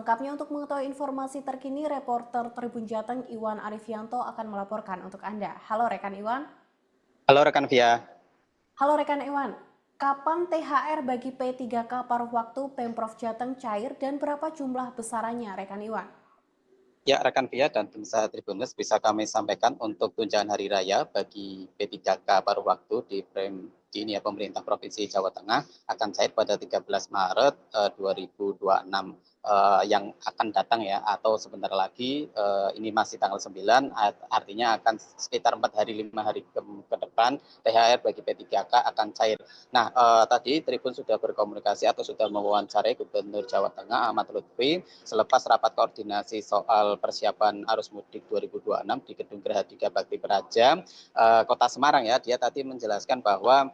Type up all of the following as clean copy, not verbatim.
Selengkapnya untuk mengetahui informasi terkini, reporter Tribun Jateng Iwan Arifianto akan melaporkan untuk Anda. Halo rekan Iwan. Halo rekan Via. Halo rekan Iwan, kapan THR bagi P3K paruh waktu Pemprov Jateng cair dan berapa jumlah besarannya rekan Iwan? Ya, rekan Via dan pemirsa Tribunnews bisa kami sampaikan untuk tunjangan hari raya bagi P3K paruh waktu di ini ya, pemerintah Provinsi Jawa Tengah akan cair pada 13 Maret 2026 yang akan datang ya, atau sebentar lagi ini masih tanggal 9, artinya akan sekitar 4 hari 5 hari ke depan THR bagi P3K akan cair. Nah, tadi Tribun sudah berkomunikasi atau sudah mewawancarai Gubernur Jawa Tengah Ahmad Lutfi selepas rapat koordinasi soal persiapan arus mudik 2026 di Gedung Gerahadiga Bakti Praja, Kota Semarang ya. Dia tadi menjelaskan bahwa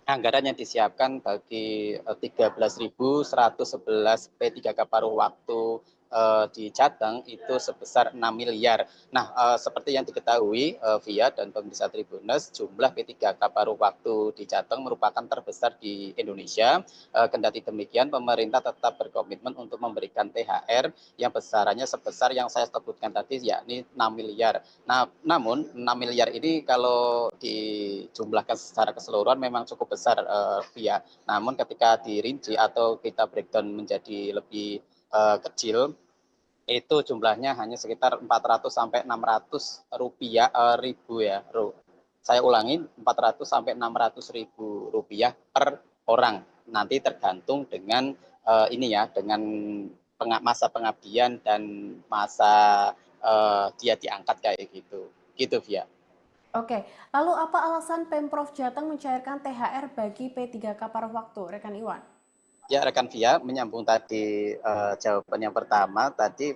anggaran yang disiapkan bagi 13.111 P3K paruh waktu di Jateng itu sebesar 6 miliar. Nah, seperti yang diketahui Via dan pemirsa Tribunnews, jumlah P3K paruh waktu di Jateng merupakan terbesar di Indonesia. Kendati demikian, pemerintah tetap berkomitmen untuk memberikan THR yang besarannya sebesar yang saya sebutkan tadi, yakni 6 miliar. Nah, namun 6 miliar ini kalau dijumlahkan secara keseluruhan memang cukup besar Via. Namun ketika dirinci atau kita breakdown menjadi lebih kecil, itu jumlahnya hanya sekitar 400 sampai 600 rupiah ribu ya. Saya ulangi, 400 sampai 600 ribu rupiah per orang. Nanti tergantung dengan ini ya, dengan masa pengabdian dan masa dia diangkat kayak gitu. Gitu Via. Oke, lalu apa alasan Pemprov Jateng mencairkan THR bagi P3K paruh waktu rekan Iwan? Ya rekan Via, menyambung tadi jawaban yang pertama tadi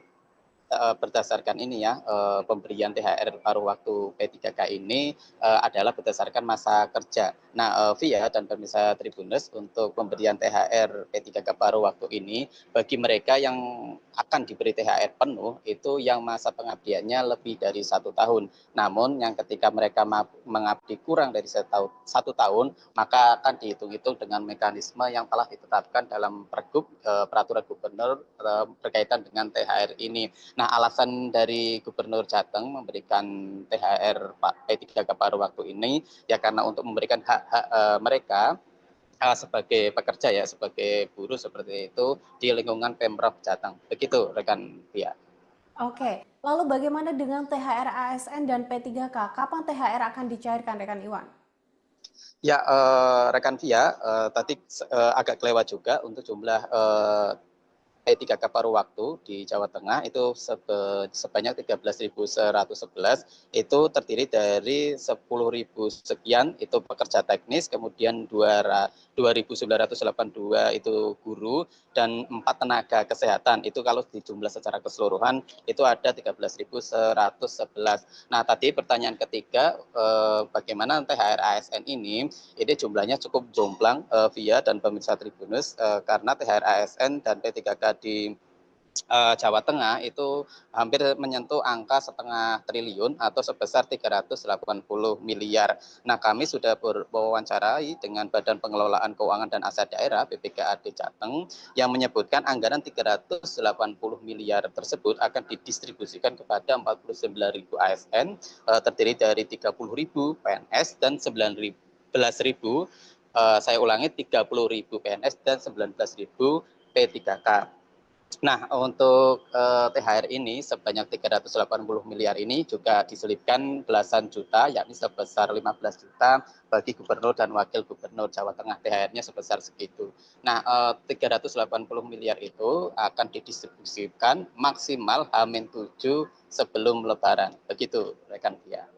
berdasarkan ini ya, pemberian THR paruh waktu P3K ini adalah berdasarkan masa kerja. Nah, Via dan pemirsa Tribunnews, untuk pemberian THR P3K paruh waktu ini bagi mereka yang akan diberi THR penuh itu yang masa pengabdiannya lebih dari 1 tahun. Namun yang ketika mereka mengabdi kurang dari 1 tahun, maka akan dihitung-hitung dengan mekanisme yang telah ditetapkan dalam Pergub Peraturan Gubernur berkaitan dengan THR ini. Nah, alasan dari Gubernur Jateng memberikan THR P3K paruh waktu ini ya karena untuk memberikan hak-hak mereka sebagai pekerja ya, sebagai buruh seperti itu di lingkungan Pemprov Jateng. Begitu rekan Pia. Oke, lalu bagaimana dengan THR ASN dan P3K? Kapan THR akan dicairkan rekan Iwan? Ya, rekan Via, tadi agak kelewat juga untuk jumlah P3K paruh waktu di Jawa Tengah itu sebanyak 13.111, itu terdiri dari 10.000 sekian itu pekerja teknis, kemudian 2.982 itu guru, dan 4 tenaga kesehatan. Itu kalau dijumlah secara keseluruhan itu ada 13.111. Nah, tadi pertanyaan ketiga, bagaimana THR ASN ini jumlahnya cukup jomplang Via dan pemirsa Tribunnews, karena THR ASN dan P3K di Jawa Tengah itu hampir menyentuh angka 0,5 triliun atau sebesar 380 miliar. Nah, kami sudah berwawancarai dengan Badan Pengelolaan Keuangan dan Aset Daerah BPKAD Jateng yang menyebutkan anggaran 380 miliar tersebut akan didistribusikan kepada 49.000 ASN, terdiri dari 30.000 PNS dan 19.000, saya ulangi, 30.000 PNS dan 19.000 P3K. Nah, untuk THR ini sebanyak 380 miliar ini juga diselipkan belasan juta, yakni sebesar 15 juta bagi gubernur dan wakil gubernur Jawa Tengah. THR-nya sebesar segitu. Nah, 380 miliar itu akan didistribusikan maksimal H-7 sebelum Lebaran. Begitu, rekan Pia.